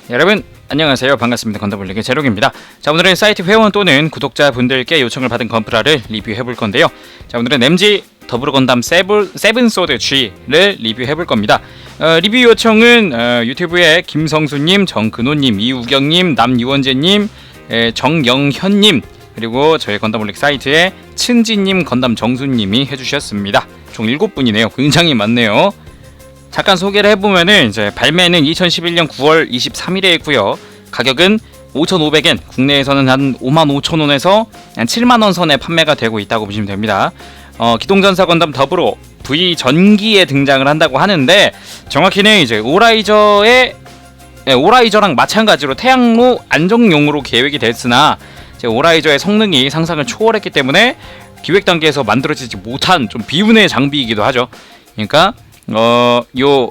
여러분 안녕하세요. 반갑습니다. 건더블릭의 제록입니다. 자, 오늘은 사이트 회원 또는 구독자분들께 요청을 받은 건프라를 리뷰해볼 건데요. 자, 오늘은 MG 더블 건담 세븐소드 G를 리뷰해볼 겁니다. 리뷰 요청은 유튜브에 김성수님, 정근호님, 이우경님, 남유원재님, 정영현님, 그리고 저희 건더블릭 사이트에 춘지님, 건담 정수님이 해주셨습니다. 총 7분이네요. 굉장히 많네요. 잠깐 소개를 해보면은 이제 발매는 2011년 9월 23일에 했고요. 가격은 5,500엔, 국내에서는 한 55,000원에서 한 7만원 선에 판매가 되고 있다고 보시면 됩니다. 기동전사 건담 더불어 V 전기에 등장을 한다고 하는데, 정확히는 이제 오라이저랑 마찬가지로 태양로 안정용으로 계획이 됐으나 이제 오라이저의 성능이 상상을 초월했기 때문에 기획 단계에서 만들어지지 못한 좀 비운의 장비이기도 하죠. 그러니까 요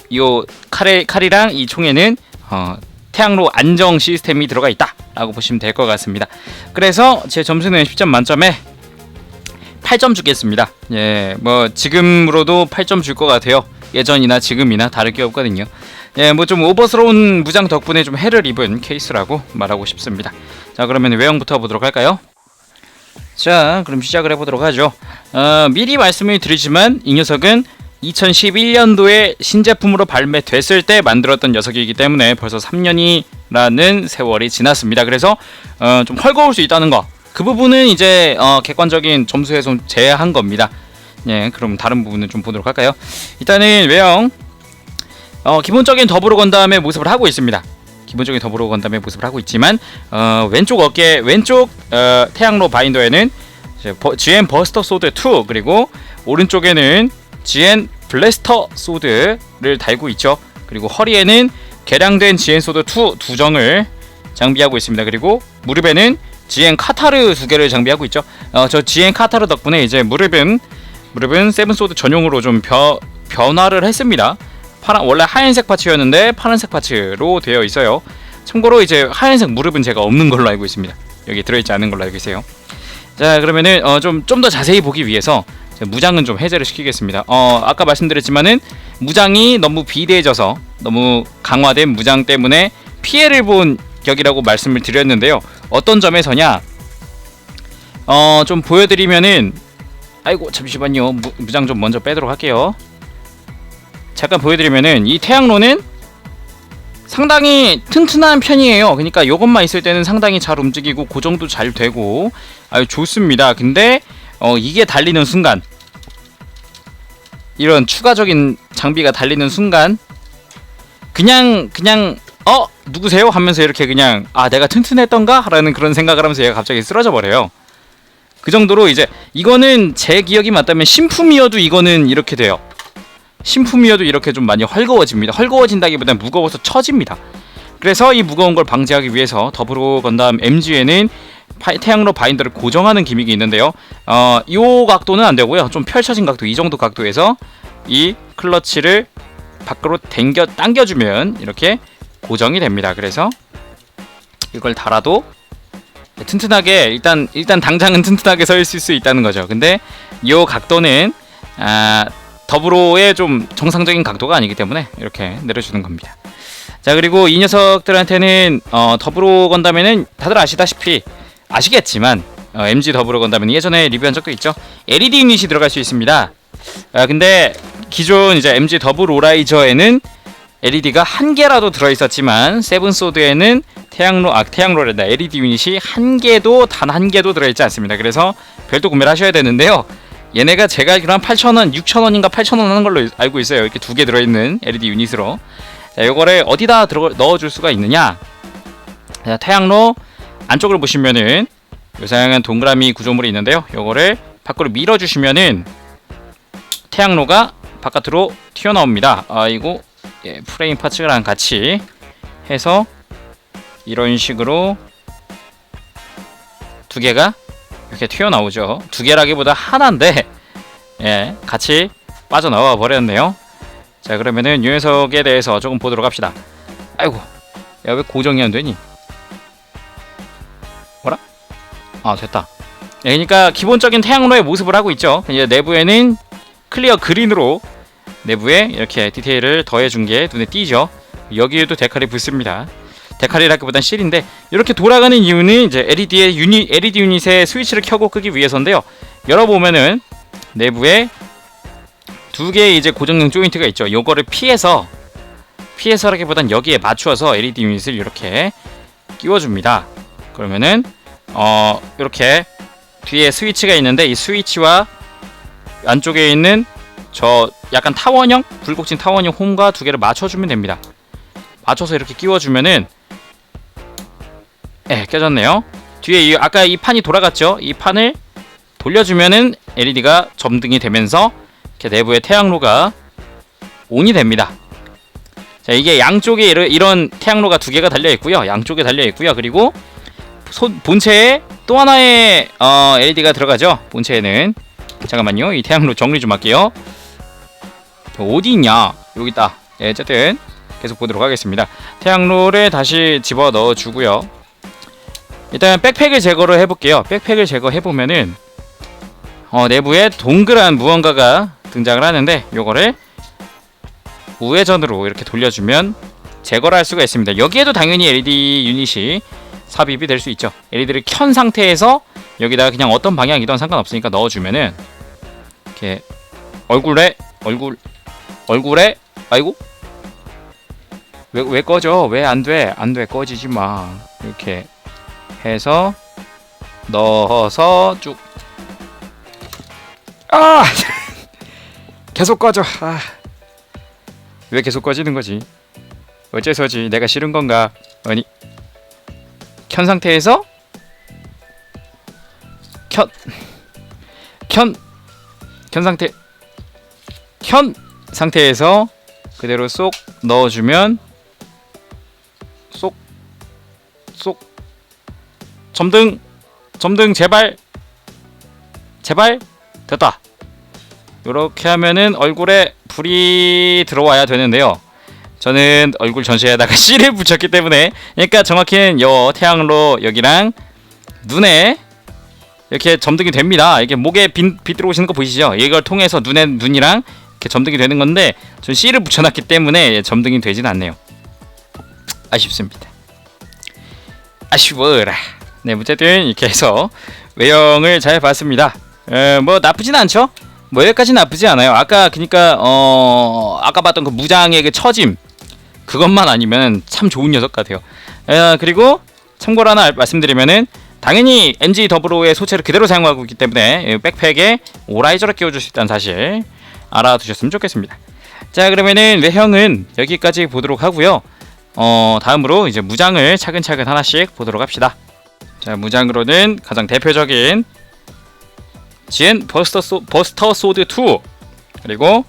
칼이랑 이 총에는 태양로 안정 시스템이 들어가 있다라고 보시면 될 것 같습니다. 그래서 제 점수는 10점 만점에 8점 주겠습니다. 예, 뭐 지금으로도 8점 줄 것 같아요. 예전이나 지금이나 다를 게 없거든요. 예, 뭐 좀 오버스러운 무장 덕분에 좀 해를 입은 케이스라고 말하고 싶습니다. 자, 그러면 외형부터 보도록 할까요? 자, 그럼 시작을 해보도록 하죠. 미리 말씀을 드리지만 이 녀석은 2011년도에 신제품으로 발매됐을 때 만들었던 녀석이기 때문에 벌써 3년이라는 세월이 지났습니다. 그래서 좀 헐거울 수 있다는 거, 그 부분은 이제 객관적인 점수에 좀 제외한 겁니다. 예, 그럼 다른 부분은 좀 보도록 할까요? 일단은 외형, 기본적인 더불어 건담의 모습을 하고 있습니다. 기본적인 더불어 건담의 모습을 하고 있지만 왼쪽 어깨, 왼쪽 태양로 바인더에는 GN 버스터 소드 2, 그리고 오른쪽에는 GN 블래스터 소드를 달고 있죠. 그리고 허리에는 개량된 GN 소드 2 두 정을 장비하고 있습니다. 그리고 무릎에는 GN 카타르 2개를 장비하고 있죠. 저 GN 카타르 덕분에 이제 무릎은 세븐소드 전용으로 좀 변화를 했습니다. 원래 하얀색 파츠였는데 파란색 파츠로 되어 있어요. 참고로 이제 하얀색 무릎은 제가 없는 걸로 알고 있습니다. 여기 들어있지 않은 걸로 알고 계세요. 자, 그러면은 좀 더 자세히 보기 위해서 무장은 좀 해제를 시키겠습니다. 아까 말씀드렸지만은 무장이 너무 비대해져서 너무 강화된 무장 때문에 피해를 본 격이라고 말씀을 드렸는데요. 어떤 점에서냐? 좀 보여드리면은, 아이고 잠시만요. 무장 좀 먼저 빼도록 할게요. 잠깐 보여드리면은 이 태양로는 상당히 튼튼한 편이에요. 그러니까 이것만 있을 때는 상당히 잘 움직이고 고정도 잘 되고 아주 좋습니다. 근데 이게 달리는 순간, 이런 추가적인 장비가 달리는 순간 그냥 누구세요? 하면서 이렇게 그냥 내가 튼튼했던가? 라는 그런 생각을 하면서 얘가 갑자기 쓰러져 버려요. 그 정도로 이제 이거는 제 기억이 맞다면 신품이어도 이거는 이렇게 돼요. 신품이어도 이렇게 좀 많이 헐거워집니다. 헐거워진다기보다는 무거워서 처집니다. 그래서 이 무거운 걸 방지하기 위해서 더불어 건담 MG에는 태양로 바인더를 고정하는 기믹이 있는데요. 이 각도는 안 되고요. 좀 펼쳐진 각도, 이 정도 각도에서 이 클러치를 밖으로 당겨주면 이렇게 고정이 됩니다. 그래서 이걸 달아도 튼튼하게 일단 당장은 튼튼하게 서 있을 수 있다는 거죠. 근데 이 각도는 더불어의 좀 정상적인 각도가 아니기 때문에 이렇게 내려주는 겁니다. 자, 그리고 이 녀석들한테는 더불어 건담에는 다들 아시겠지만 MG 더불어 건담은 예전에 리뷰한 적도 있죠. LED 유닛이 들어갈 수 있습니다. 근데 기존 이제 MG 더블 오라이저에는 LED가 한 개라도 들어있었지만 세븐소드에는 태양로랜다 LED 유닛이 단 한 개도 들어있지 않습니다. 그래서 별도 구매를 하셔야 되는데요. 얘네가 제가 알기로 한 8,000원, 6,000원인가 8,000원 하는 걸로 알고 있어요. 이렇게 2개 들어있는 LED 유닛으로. 자, 요거를 어디다 넣어줄 수가 있느냐? 자, 태양로 안쪽을 보시면은 요상한 동그라미 구조물이 있는데요. 요거를 밖으로 밀어주시면은 태양로가 바깥으로 튀어나옵니다. 이거 프레임 파츠랑 같이 해서 이런 식으로 2개가 이렇게 튀어나오죠. 2개라기보다 하나인데 같이 빠져나와 버렸네요. 자, 그러면은 이 녀석에 대해서 조금 보도록 합시다. 아이고, 야, 왜 고정이 안 되니? 뭐라? 됐다. 그러니까 기본적인 태양로의 모습을 하고 있죠. 이제 내부에는 클리어 그린으로 내부에 이렇게 디테일을 더해준 게 눈에 띄죠. 여기에도 데칼이 붙습니다. 데칼이라기보단 실인데 이렇게 돌아가는 이유는 이제 LED 유닛의 스위치를 켜고 끄기 위해서인데요. 열어보면은 내부에 두 개의 이제 고정형 조인트가 있죠. 요거를 피해서라기보단 여기에 맞추어서 LED 유닛을 이렇게 끼워줍니다. 그러면은 이렇게 뒤에 스위치가 있는데 이 스위치와 안쪽에 있는 저 약간 타원형 굴곡진 타원형 홈과 두 개를 맞춰주면 됩니다. 맞춰서 이렇게 끼워주면은 껴졌네요. 뒤에 아까 이 판이 돌아갔죠. 이 판을 돌려주면은 LED가 점등이 되면서 이렇게 내부의 태양로가 온이 됩니다. 자, 이게 양쪽에 이런 태양로가 두 개가 달려 있고요. 양쪽에 달려 있고요. 그리고 본체에 또 하나의 LED가 들어가죠. 본체에는 잠깐만요. 이 태양로 정리 좀 할게요. 어디 있냐? 여기 있다. 어쨌든 계속 보도록 하겠습니다. 태양로를 다시 집어 넣어 주고요. 일단 백팩을 제거를 해볼게요. 백팩을 제거해보면은 내부에 동그란 무언가가 등장을 하는데 요거를 우회전으로 이렇게 돌려주면 제거를 할 수가 있습니다. 여기에도 당연히 LED 유닛이 삽입이 될 수 있죠. LED를 켠 상태에서 여기다가 그냥 어떤 방향이든 상관없으니까 넣어주면은 이렇게 얼굴에 아이고 왜 꺼져? 왜 안 돼? 안 돼. 꺼지지 마. 이렇게 해서 넣어서 쭉 계속 꺼져. 왜 계속 꺼지는 거지? 어째서지? 내가 싫은 건가? 아니 켠 상태에서 켠 상태에서 그대로 쏙 넣어주면 쏙 점등 제발 됐다. 이렇게 하면은 얼굴에 불이 들어와야 되는데요. 저는 얼굴 전체에다가 C를 붙였기 때문에, 그러니까 정확히는 요 태양로 여기랑 눈에 이렇게 점등이 됩니다. 이게 목에 빛 들어오시는 거 보이시죠? 이걸 통해서 눈이랑 이렇게 점등이 되는 건데 전 C를 붙여놨기 때문에 점등이 되진 않네요. 아쉽습니다. 아쉬워라. 네, 어쨌든 이렇게 해서 외형을 잘 봤습니다. 뭐 나쁘진 않죠? 뭐 여기까지는 나쁘지 않아요. 아까 그니까 아까 봤던 그 무장의 그 처짐 그것만 아니면 참 좋은 녀석 같아요. 그리고 참고로 하나 말씀드리면은 당연히 MG 더블오의 소체를 그대로 사용하고 있기 때문에 백팩에 오라이저를 끼워줄 수 있다는 사실 알아두셨으면 좋겠습니다. 자, 그러면은 외형은 여기까지 보도록 하고요. 다음으로 이제 무장을 차근차근 하나씩 보도록 합시다. 자, 무장으로는 가장 대표적인 GN 버스터 소드 2, 그리고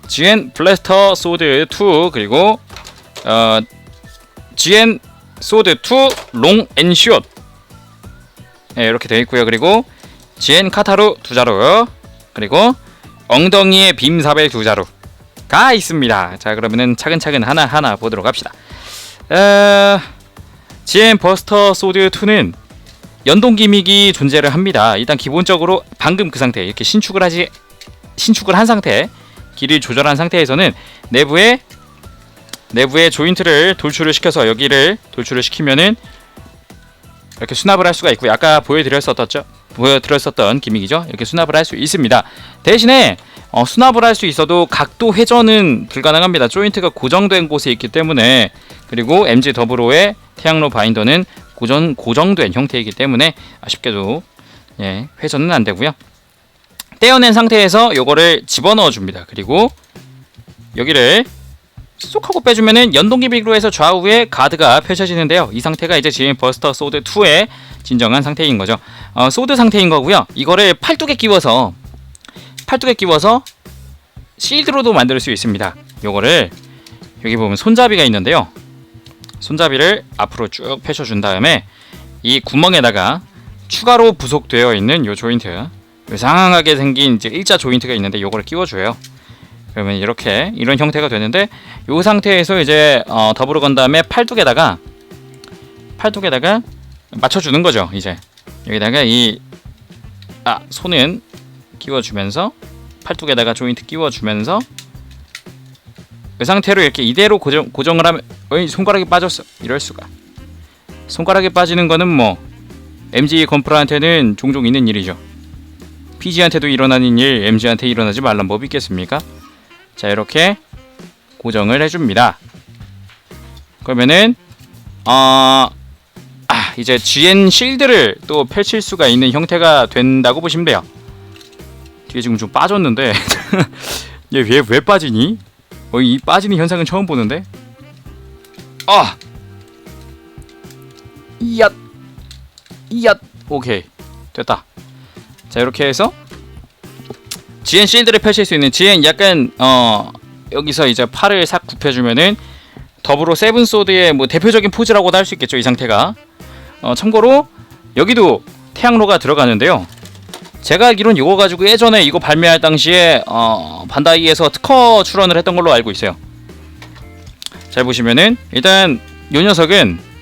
GN 블래스터 소드 2, 그리고 GN 소드 2 롱 앤 숏, 이렇게 되어 있고요. 그리고 GN 카타루 2자루, 그리고 엉덩이에 빔사벨 2자루가 있습니다. 자, 그러면은 차근차근 하나하나 보도록 합시다. GN 버스터 소드 2는 연동 기믹이 존재를 합니다. 일단 기본적으로 방금 그 상태, 이렇게 신축을 한 상태, 길이를 조절한 상태에서는 내부에 조인트를 돌출을 시켜서 여기를 돌출을 시키면은 이렇게 수납을 할 수가 있고요. 아까 보여드렸었던 기믹이죠. 이렇게 수납을 할 수 있습니다. 대신에 수납을 할 수 있어도 각도 회전은 불가능합니다. 조인트가 고정된 곳에 있기 때문에, 그리고 MG 더블오의 태양로 바인더는 고정된 형태이기 때문에 아쉽게도 회전은 안 되고요. 떼어낸 상태에서 요거를 집어넣어 줍니다. 그리고 여기를 쏙 하고 빼주면은 연동 기믹으로 해서 좌우에 가드가 펼쳐지는데요. 이 상태가 이제 GN 버스터 소드 2의 진정한 상태인 거죠. 소드 상태인 거고요. 이거를 팔뚝에 끼워서 실드로도 만들 수 있습니다. 요거를 여기 보면 손잡이가 있는데요. 손잡이를 앞으로 쭉 펼쳐준 다음에 이 구멍에다가 추가로 부속되어 있는 요 조인트, 이상하게 생긴 이제 일자 조인트가 있는데 요거를 끼워줘요. 그러면 이런 형태가 되는데, 요 상태에서 이제 더블로 건 다음에 팔뚝에다가 맞춰주는 거죠. 이제 여기다가 손은 끼워주면서 팔뚝에다가 조인트 끼워주면서 이 상태로 이렇게 이대로 고정을 하면, 손가락이 빠졌어. 이럴 수가. 손가락에 빠지는 거는 뭐 MG 건프라한테는 종종 있는 일이죠. PG한테도 일어나는 일 MG한테 일어나지 말란 법이 있겠습니까? 자, 이렇게 고정을 해줍니다. 그러면은 이제 GN 실드를 또 펼칠 수가 있는 형태가 된다고 보시면 돼요. 뒤에 지금 좀 빠졌는데 얘 왜 빠지니? 이 빠지는 현상은 처음 보는데. 이얏 오케이 됐다. 자, 이렇게 해서 GN 실드를 펼칠 수 있는 GN 약간 여기서 이제 팔을 싹 굽혀주면은 더불어 세븐소드의 뭐 대표적인 포즈라고도 할 수 있겠죠, 이 상태가. 참고로 여기도 태양로가 들어가는데요. 제가 알기론 이거 가지고 예전에 이거 발매할 당시에 반다이에서 특허 출원을 했던 걸로 알고 있어요. 잘 보시면은 일단 이 녀석은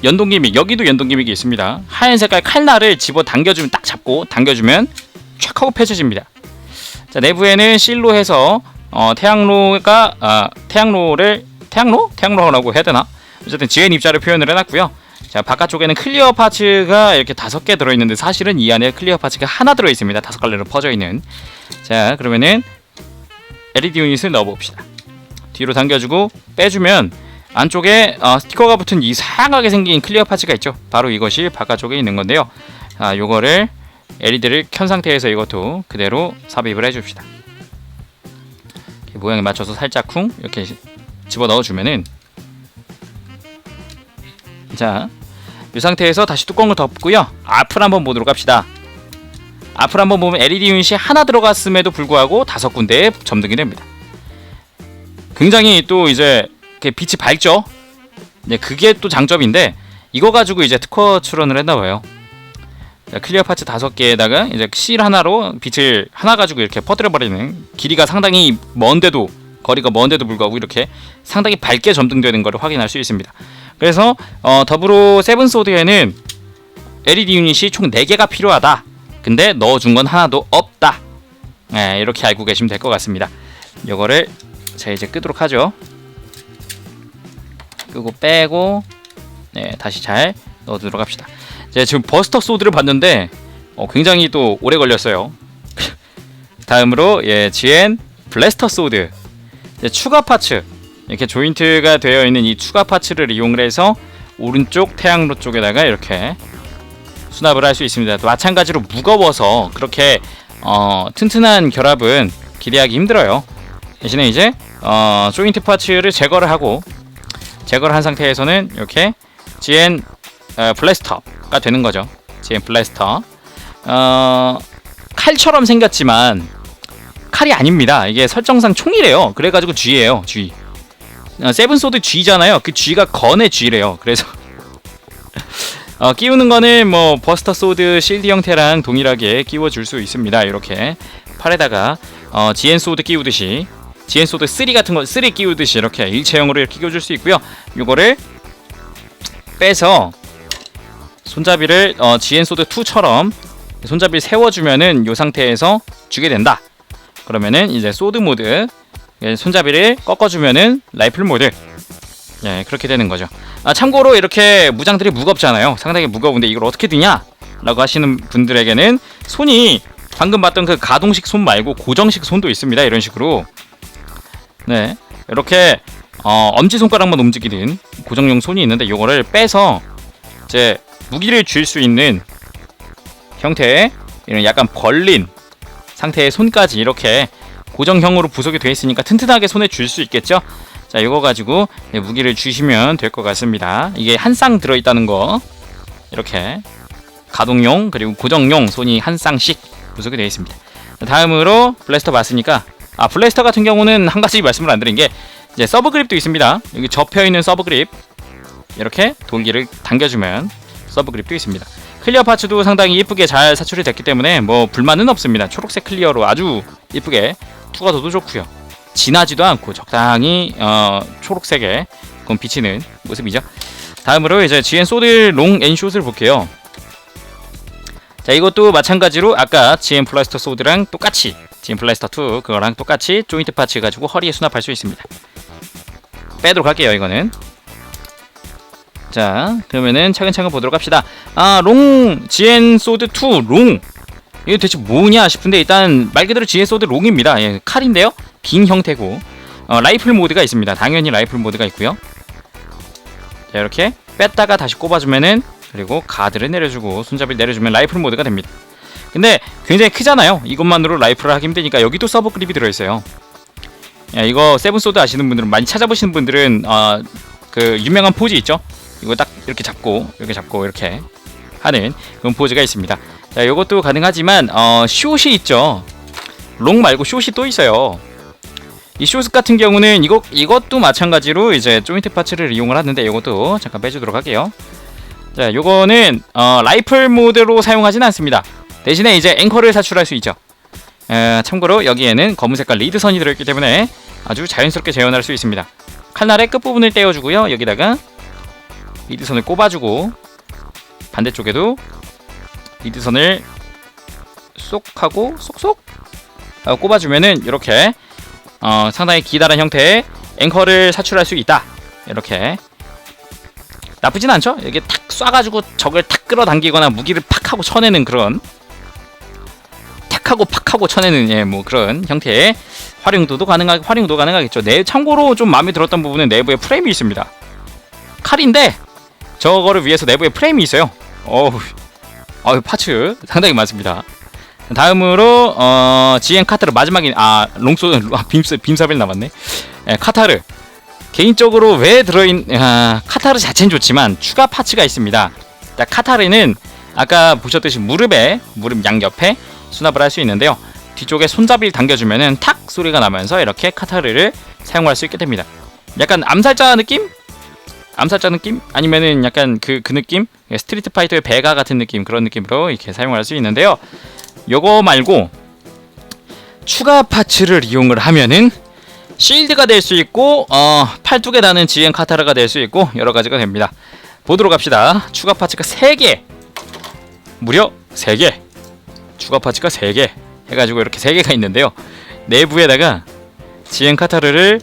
연동 기믹, 여기도 연동 기믹이 있습니다. 하얀 색깔 칼날을 집어 당겨주면, 딱 잡고 당겨주면 촥 하고 펼쳐집니다. 자, 내부에는 실로 해서 태양로라고 해야 되나? 어쨌든 GN 입자를 표현을 해놨고요. 자, 바깥쪽에는 클리어 파츠가 이렇게 5개 들어있는데 사실은 이 안에 클리어 파츠가 하나 들어있습니다. 5갈래로 퍼져있는. 자, 그러면은 LED 유닛을 넣어봅시다. 뒤로 당겨주고 빼주면 안쪽에 스티커가 붙은 이상하게 생긴 클리어 파츠가 있죠. 바로 이것이 바깥쪽에 있는 건데요. 요거를 LED를 켠 상태에서 이것도 그대로 삽입을 해줍시다. 모양에 맞춰서 살짝 쿵 이렇게 집어 넣어주면은, 자, 이 상태에서 다시 뚜껑을 덮고요. 앞을 한번 보도록 합시다. 앞을 한번 보면 LED 유닛이 하나 들어갔음에도 불구하고 5군데에 점등이 됩니다. 굉장히 또 이제 빛이 밝죠. 네, 그게 또 장점인데 이거 가지고 이제 특허 출원을 했나봐요. 클리어 파츠 5개에다가 이제 실 하나로 빛을 하나 가지고 이렇게 퍼뜨려버리는, 길이가 상당히 먼데도, 거리가 먼데도 불구하고 이렇게 상당히 밝게 점등되는 것을 확인할 수 있습니다. 그래서 더불어 세븐소드에는 LED 유닛이 총 4개가 필요하다. 근데 넣어준 건 하나도 없다. 네, 이렇게 알고 계시면 될 것 같습니다. 이거를 자 이제 끄도록 하죠. 끄고 빼고, 네, 다시 잘 넣어두도록 합시다. 제가 지금 버스터 소드를 봤는데 굉장히 또 오래 걸렸어요. 다음으로 GN 블래스터 소드, 추가 파츠, 이렇게 조인트가 되어 있는 이 추가 파츠를 이용을 해서 오른쪽 태양로 쪽에다가 이렇게 수납을 할 수 있습니다. 또 마찬가지로 무거워서 그렇게 튼튼한 결합은 기대하기 힘들어요. 대신에 이제 조인트 파츠를 제거를 한 상태에서는 이렇게 GN 블래스터가 되는 거죠. GN 블래스터. 칼처럼 생겼지만 칼이 아닙니다. 이게 설정상 총이래요. 그래가지고 G예요. G. 세븐소드 G잖아요. 그 G가 건의 G래요. 그래서 끼우는 거는 뭐 버스터 소드 실드 형태랑 동일하게 끼워줄 수 있습니다. 이렇게 팔에다가 GN 소드 끼우듯이, GN 소드 3 같은 거 3 끼우듯이 이렇게 일체형으로 이렇게 끼워줄 수 있고요. 요거를 빼서 손잡이를 GN 소드 2처럼 손잡이를 세워주면은 요 상태에서 주게 된다. 그러면은 이제 소드 모드, 손잡이를 꺾어주면은 라이플 모드, 예, 그렇게 되는 거죠. 참고로 이렇게 무장들이 무겁잖아요. 상당히 무거운데 이걸 어떻게 드냐? 라고 하시는 분들에게는 손이 방금 봤던 그 가동식 손 말고 고정식 손도 있습니다. 이런 식으로. 네, 이렇게 엄지손가락만 움직이는 고정용 손이 있는데 이거를 빼서 이제 무기를 쥘 수 있는 형태의 이런 약간 벌린 상태의 손까지 이렇게 고정형으로 부속이 되어 있으니까 튼튼하게 손에 쥘 수 있겠죠. 자, 이거 가지고 무기를 쥐시면 될 것 같습니다. 이게 한 쌍 들어있다는 거, 이렇게 가동용 그리고 고정용 손이 한 쌍씩 부속이 되어 있습니다. 다음으로 블래스터 봤으니까, 블래스터 같은 경우는 한 가지 말씀을 안 드린 게 이제 서브 그립도 있습니다. 여기 접혀 있는 서브 그립, 이렇게 돌기를 당겨주면 서브 그립도 있습니다. 클리어 파츠도 상당히 이쁘게 잘 사출이 됐기 때문에 뭐 불만은 없습니다. 초록색 클리어로 아주 이쁘게 투과도도 좋고요. 진하지도 않고 적당히 초록색에 그건 비치는 모습이죠. 다음으로 이제 GN 소드 롱 앤숏을 볼게요. 자, 이것도 마찬가지로 아까 GN 블래스터 소드랑 똑같이, GN 블래스터 2 그거랑 똑같이 조인트 파츠 가지고 허리에 수납할 수 있습니다. 빼도록 할게요. 이거는 자, 그러면은 차근차근 보도록 합시다. 롱 GN 소드 2 롱. 이거 대체 뭐냐 싶은데 일단 말 그대로 GN 소드 롱입니다. 예, 칼인데요. 긴 형태고 라이플 모드가 있습니다. 당연히 라이플 모드가 있고요. 자, 이렇게 뺐다가 다시 꼽아주면은 그리고 가드를 내려주고 손잡이를 내려주면 라이플 모드가 됩니다. 근데 굉장히 크잖아요. 이것만으로 라이플을 하기 힘드니까 여기도 서버 그립이 들어있어요. 야, 이거 세븐소드 아시는 분들은 많이 찾아보시는 분들은 그 유명한 포즈 있죠? 이거 딱 이렇게 잡고 이렇게 하는 그런 포즈가 있습니다. 자, 이것도 가능하지만 숏이 있죠. 롱 말고 숏이 또 있어요. 이 숏 같은 경우는 이것도 마찬가지로 이제 조인트 파츠를 이용을 하는데 이것도 잠깐 빼주도록 할게요. 자, 요거는 라이플 모드로 사용하진 않습니다. 대신에 이제 앵커를 사출할 수 있죠. 참고로 여기에는 검은 색깔 리드선이 들어있기 때문에 아주 자연스럽게 재현할 수 있습니다. 칼날의 끝부분을 떼어주고요. 여기다가 리드선을 꼽아주고 반대쪽에도 리드선을 쏙 하고 쏙쏙 하고 꼽아주면은 이렇게 상당히 기다란 형태의 앵커를 사출할 수 있다. 이렇게 나쁘진 않죠? 이게 탁 쏴가지고 적을 탁 끌어당기거나 무기를 팍 하고 쳐내는 그런 탁 하고 팍 하고 쳐내는 예, 뭐 그런 형태의 활용도 가능하겠죠. 참고로 좀 마음에 들었던 부분은 내부에 프레임이 있습니다. 칼인데 저거를 위해서 내부에 프레임이 있어요. 파츠 상당히 많습니다. 다음으로 GN 카타르 마지막인 롱소드 빔사벨 남았네. 카타르 개인적으로 왜 카타르 자체는 좋지만 추가 파츠가 있습니다. 카타르는 아까 보셨듯이 무릎 양옆에 수납을 할 수 있는데요. 뒤쪽에 손잡이를 당겨주면은 탁 소리가 나면서 이렇게 카타르를 사용할 수 있게 됩니다. 약간 암살자 느낌? 아니면은 약간 그 느낌? 스트리트 파이터의 베가 같은 느낌, 그런 느낌으로 이렇게 사용할 수 있는데요. 요거 말고 추가 파츠를 이용을 하면은 실드가 될 수 있고 팔뚝에 다는 GN 카타르가 될 수 있고 여러 가지가 됩니다. 보도록 합시다. 추가 파츠가 3개, 무려 3개, 추가 파츠가 3개 해가지고 이렇게 3개가 있는데요. 내부에다가 GN 카타르를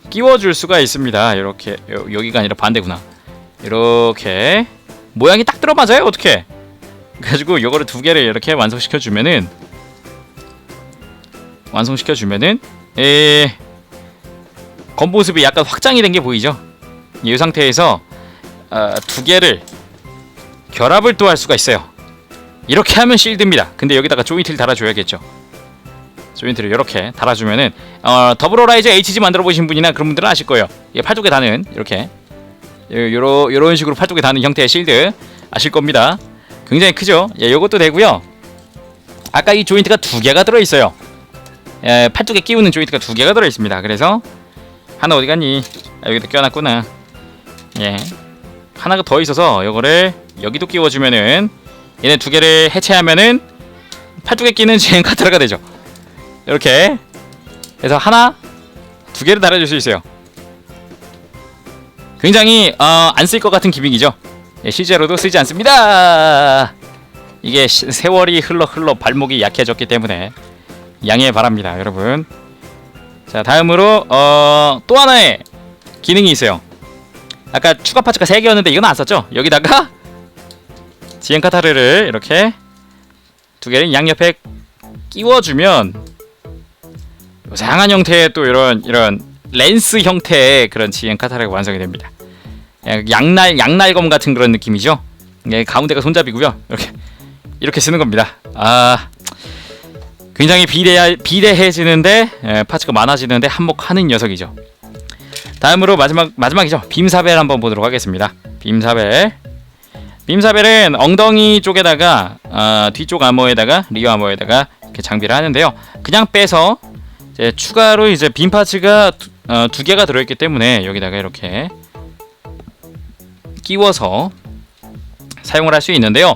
끼워줄 수가 있습니다. 이렇게 여기가 아니라 반대구나. 이렇게 모양이 딱 들어맞아요. 어떻게? 그래가지고 이거를 2개를 이렇게 완성시켜주면은 겉모습이 약간 확장이 된 게 보이죠? 이 상태에서 2개를 결합을 또 할 수가 있어요. 이렇게 하면 실드입니다. 근데 여기다가 조인트를 달아줘야겠죠. 조인트를 이렇게 달아주면은 더블 호라이즈 HG 만들어 보신 분이나 그런 분들은 아실 거예요. 이게 팔뚝에 다는 이렇게 요런 식으로 팔뚝에 다는 형태의 실드 아실 겁니다. 굉장히 크죠? 예, 요것도 되고요. 아까 이 조인트가 2개가 들어 있어요. 팔뚝에 끼우는 조인트가 2개가 들어 있습니다. 그래서 하나 어디 갔니? 여기다 껴놨구나. 예, 하나가 더 있어서 요거를 여기도 끼워주면은 얘네 2개를 해체하면은 팔뚝에 끼는 GN 카타르가 되죠. 이렇게 해서 하나, 2개를 달아줄 수 있어요. 굉장히 안 쓸 것 같은 기믹이죠. 예, 실제로도 쓰지 않습니다. 이게 세월이 흘러 발목이 약해졌기 때문에 양해 바랍니다, 여러분. 자, 다음으로 또 하나의 기능이 있어요. 아까 추가 파츠가 3개였는데 이건 안 썼죠? 여기다가 GN 카타르를 이렇게 2개를 양옆에 끼워주면 요상한 형태의 또 이런 랜스 형태의 그런 GN 카타르가 완성이 됩니다. 양날검 같은 그런 느낌이죠. 가운데가 손잡이고요. 이렇게 쓰는 겁니다. 굉장히 비대해지는데 파츠가 많아지는데 한몫하는 녀석이죠. 다음으로 마지막이죠. 빔사벨 한번 보도록 하겠습니다. 빔사벨은 엉덩이 쪽에다가 뒤쪽 아머에다가 리어 아머에다가 이렇게 장비를 하는데요. 그냥 빼서 이제 추가로 이제 빔 파츠가 2개가 들어있기 때문에 여기다가 이렇게 끼워서 사용을 할 수 있는데요.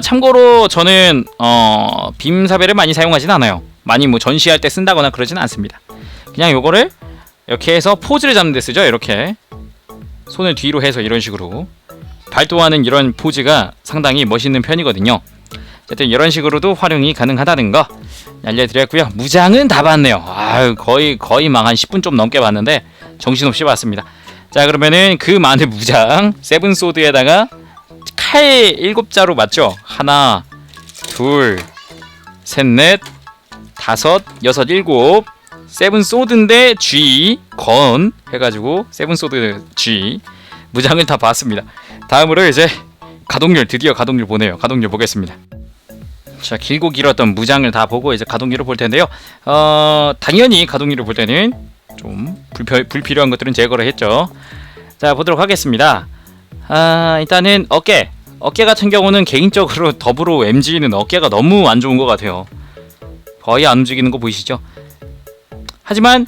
참고로 저는 빔사벨을 많이 사용하진 않아요. 많이 뭐 전시할 때 쓴다거나 그러진 않습니다. 그냥 요거를 이렇게 해서 포즈를 잡는 데 쓰죠. 이렇게 손을 뒤로 해서 이런 식으로 발도하는 이런 포즈가 상당히 멋있는 편이거든요. 어쨌든 이런 식으로도 활용이 가능하다는 거 알려드렸고요. 무장은 다 봤네요. 거의 막 한 10분 좀 넘게 봤는데 정신없이 봤습니다. 자, 그러면은 그 많은 무장 세븐 소드에다가 칼 7자로 맞죠? 하나, 둘, 셋, 넷, 다섯, 여섯, 일곱. 세븐 소드인데 G 건 해가지고 세븐 소드 G 무장을 다 봤습니다. 다음으로 이제 가동률, 드디어 가동률 보네요. 가동률 보겠습니다. 자, 길고 길었던 무장을 다 보고 이제 가동률을 볼 텐데요. 당연히 가동률을 볼 때는 좀 불필요한 것들은 제거를 했죠. 자, 보도록 하겠습니다. 일단은 어깨 같은 경우는 개인적으로 더불어 MG는 어깨가 너무 안 좋은 것 같아요. 거의 안 움직이는 거 보이시죠? 하지만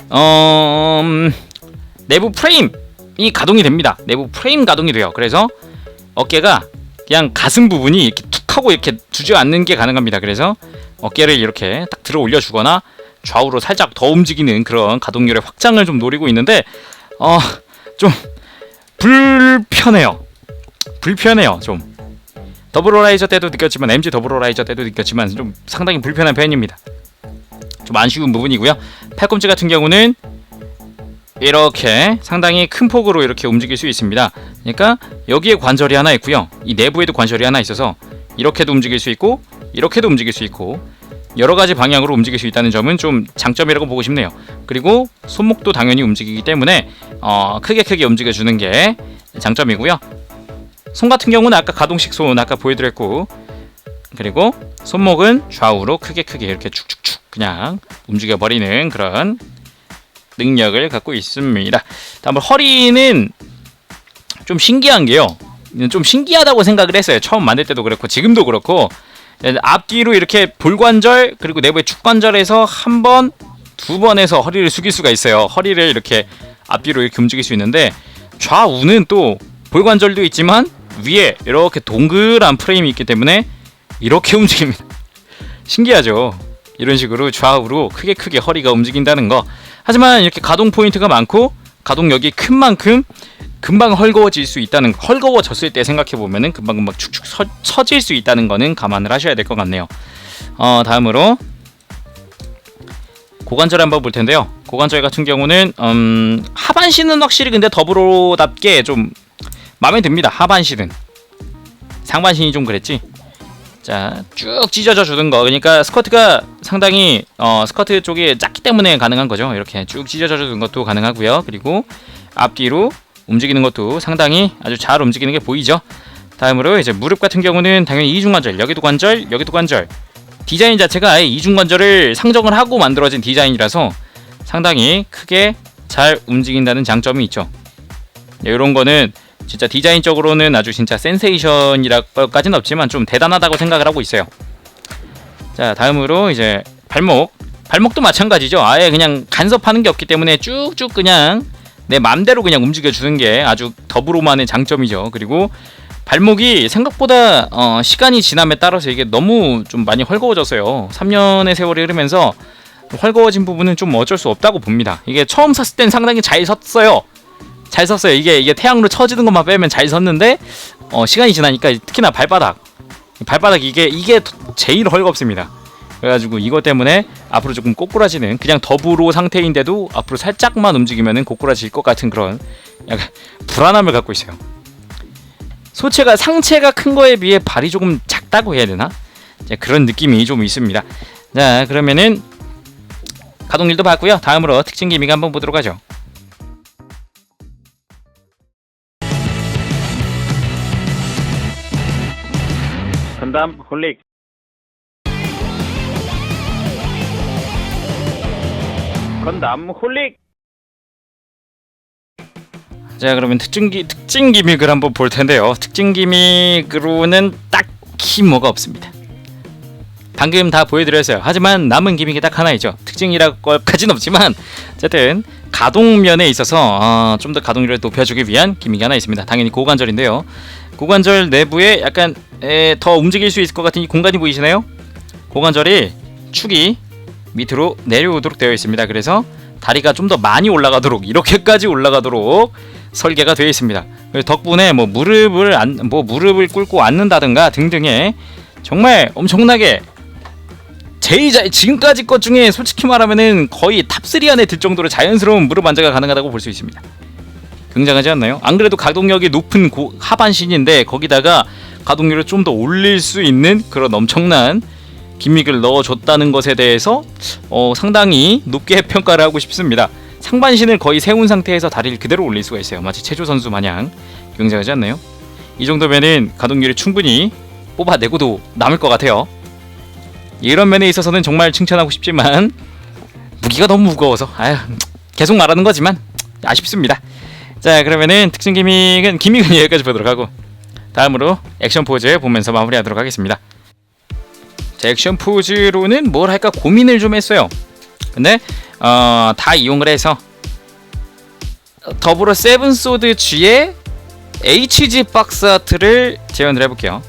내부 프레임이 가동이 됩니다. 내부 프레임 가동이 돼요. 그래서 어깨가 그냥 가슴 부분이 이렇게 툭 하고 이렇게 주저앉는 게 가능합니다. 그래서 어깨를 이렇게 딱 들어 올려 주거나 좌우로 살짝 더 움직이는 그런 가동률의 확장을 좀 노리고 있는데 좀 불편해요. 좀 더블 호라이저 때도 느꼈지만 MG 더블 호라이저 때도 느꼈지만 좀 상당히 불편한 편입니다. 좀 아쉬운 부분이고요. 팔꿈치 같은 경우는 이렇게 상당히 큰 폭으로 이렇게 움직일 수 있습니다. 그러니까 여기에 관절이 하나 있고요. 이 내부에도 관절이 하나 있어서 이렇게도 움직일 수 있고 이렇게도 움직일 수 있고 여러 가지 방향으로 움직일 수 있다는 점은 좀 장점이라고 보고 싶네요. 그리고 손목도 당연히 움직이기 때문에 크게 움직여주는 게 장점이고요. 손 같은 경우는 아까 가동식 손 아까 보여드렸고, 그리고 손목은 좌우로 크게 이렇게 축축축 그냥 움직여버리는 그런 능력을 갖고 있습니다. 다음으로 허리는 좀 신기한 게요. 좀 신기하다고 생각을 했어요. 처음 만들 때도 그렇고 지금도 그렇고 앞뒤로 이렇게 볼관절 그리고 내부의 축관절에서 한 번, 두 번에서 허리를 숙일 수가 있어요. 허리를 이렇게 앞뒤로 이렇게 움직일 수 있는데 좌우는 또 볼관절도 있지만 위에 이렇게 동그란 프레임이 있기 때문에 이렇게 움직입니다. 신기하죠? 이런 식으로 좌우로 크게 허리가 움직인다는 거. 하지만 이렇게 가동 포인트가 많고 가동력이 큰 만큼 금방 헐거워질 수 있다는 거. 헐거워졌을 때 생각해보면은 금방 축축 처질 수 있다는 거는 감안을 하셔야 될 것 같네요. 다음으로 고관절 한번 볼 텐데요. 고관절 같은 경우는 하반신은 확실히 근데 더불어답게 좀 마음에 듭니다. 하반신은. 상반신이 좀 그랬지. 자, 쭉 찢어져 주는 거. 그러니까 스커트가 상당히 스커트 쪽이 작기 때문에 가능한 거죠. 이렇게 쭉 찢어져 주는 것도 가능하고요. 그리고 앞뒤로 움직이는 것도 상당히 아주 잘 움직이는 게 보이죠. 다음으로 이제 무릎 같은 경우는 당연히 이중관절, 여기도 관절. 디자인 자체가 아예 이중관절을 상정을 하고 만들어진 디자인이라서 상당히 크게 잘 움직인다는 장점이 있죠. 네, 이런 거는 진짜 디자인적으로는 아주 진짜 센세이션이라고까지는 없지만 좀 대단하다고 생각을 하고 있어요. 자, 다음으로 이제 발목도 마찬가지죠. 아예 그냥 간섭하는 게 없기 때문에 쭉쭉 그냥 내 맘대로 그냥 움직여주는 게 아주 더불어만의 장점이죠. 그리고 발목이 생각보다 시간이 지남에 따라서 이게 너무 좀 많이 헐거워졌어요. 3년의 세월이 흐르면서 헐거워진 부분은 좀 어쩔 수 없다고 봅니다. 이게 처음 샀을 땐 상당히 잘 섰어요. 이게 태양으로 쳐지는 것만 빼면 잘 섰는데 시간이 지나니까 특히나 발바닥 이게 제일 헐겁습니다. 그래가지고 이것 때문에 앞으로 조금 꼬꾸라지는, 그냥 더불어 상태인데도 앞으로 살짝만 움직이면은 꼬꾸라질 것 같은 그런 약간 불안함을 갖고 있어요. 상체가 큰 거에 비해 발이 조금 작다고 해야 되나? 그런 느낌이 좀 있습니다. 자, 그러면은 가동률도 봤고요. 다음으로 특징 기믹 한번 보도록 하죠. 건담 홀릭. 자, 그러면 특징 기믹을 한번 볼 텐데요. 특징 기믹으로는 딱히 뭐가 없습니다. 방금 다 보여드렸어요. 하지만 남은 기믹이 딱 하나 있죠. 특징이라고까지는 없지만 어쨌든 가동면에 있어서 좀 더 가동률을 높여주기 위한 기믹이 하나 있습니다. 당연히 고관절인데요. 고관절 내부에 약간 더 움직일 수 있을 것 같은 이 공간이 보이시나요? 고관절이 축이 밑으로 내려오도록 되어 있습니다. 그래서 다리가 좀 더 많이 올라가도록, 이렇게까지 올라가도록 설계가 되어 있습니다. 덕분에 무릎을 꿇고 앉는다든가 등등의 정말 엄청나게 지금까지 것 중에 솔직히 말하면은 거의 탑3 안에 들 정도로 자연스러운 무릎 안자가 가능하다고 볼 수 있습니다. 굉장하지 않나요? 안 그래도 가동력이 높은 하반신인데 거기다가 가동률을 좀 더 올릴 수 있는 그런 엄청난 기믹을 넣어줬다는 것에 대해서 상당히 높게 평가를 하고 싶습니다. 상반신을 거의 세운 상태에서 다리를 그대로 올릴 수가 있어요. 마치 체조 선수 마냥 굉장하지 않나요? 이 정도면은 가동률이 충분히 뽑아내고도 남을 것 같아요. 이런 면에 있어서는 정말 칭찬하고 싶지만 무기가 너무 무거워서 계속 말하는 거지만 아쉽습니다. 자, 그러면은 특징 기믹은 여기까지 보도록 하고 다음으로 액션 포즈 보면서 마무리하도록 하겠습니다. 자, 액션 포즈로는 뭘 할까 고민을 좀 했어요. 근데 다 이용을 해서 더불어 세븐소드 G의 HG 박스 아트를 재현을 해볼게요.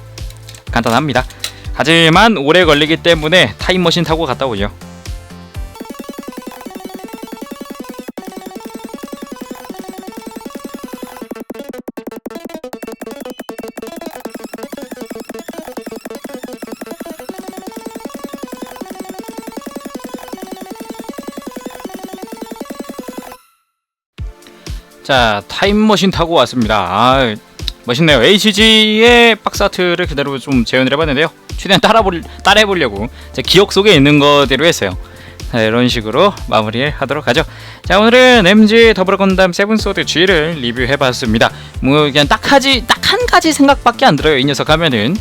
간단합니다. 하지만 오래 걸리기 때문에 타임머신 타고 갔다 오죠. 자, 타임머신 타고 왔습니다. 멋있네요. HG의 박스 아트를 그대로 좀 재현을 해봤는데요. 최대한 따라해보려고 제 기억 속에 있는 거대로 했어요. 자, 이런 식으로 마무리하도록 하죠. 자, 오늘은 MG 더블 건담 세븐소드 G를 리뷰해봤습니다. 뭐 그냥 딱 한 가지 생각밖에 안 들어요. 이 녀석 하면은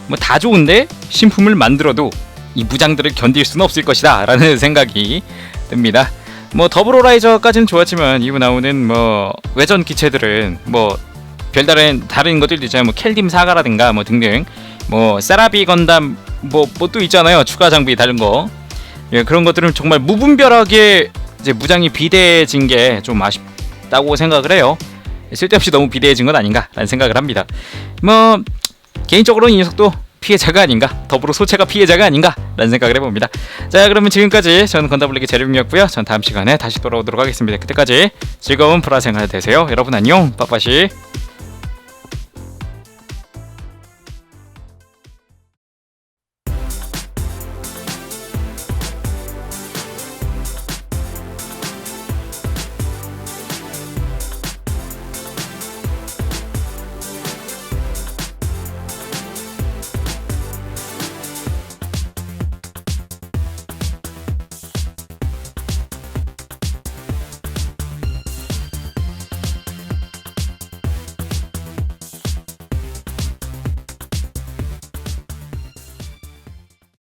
뭐 다 좋은데 신품을 만들어도 이 무장들을 견딜 수는 없을 것이다 라는 생각이 듭니다. 뭐 더블 호라이저까지는 좋았지만 이후 나오는 뭐 외전 기체들은 뭐 별다른 다른 것들도 있잖아요. 뭐 켈딤 사가라든가 뭐 등등 뭐 세라비 건담 뭐 또 있잖아요. 추가 장비 다른 거. 예, 그런 것들은 정말 무분별하게 이제 무장이 비대해진 게 좀 아쉽다고 생각을 해요. 쓸데없이 너무 비대해진 건 아닌가라는 생각을 합니다. 뭐 개인적으로는 이 녀석도 피해자가 아닌가, 더불어 소체가 피해자가 아닌가라는 생각을 해봅니다. 자, 그러면 지금까지 저는 건담블리기 제르빔이었고요. 전 다음 시간에 다시 돌아오도록 하겠습니다. 그때까지 즐거운 프라 생활 되세요. 여러분 안녕, 빠빠시.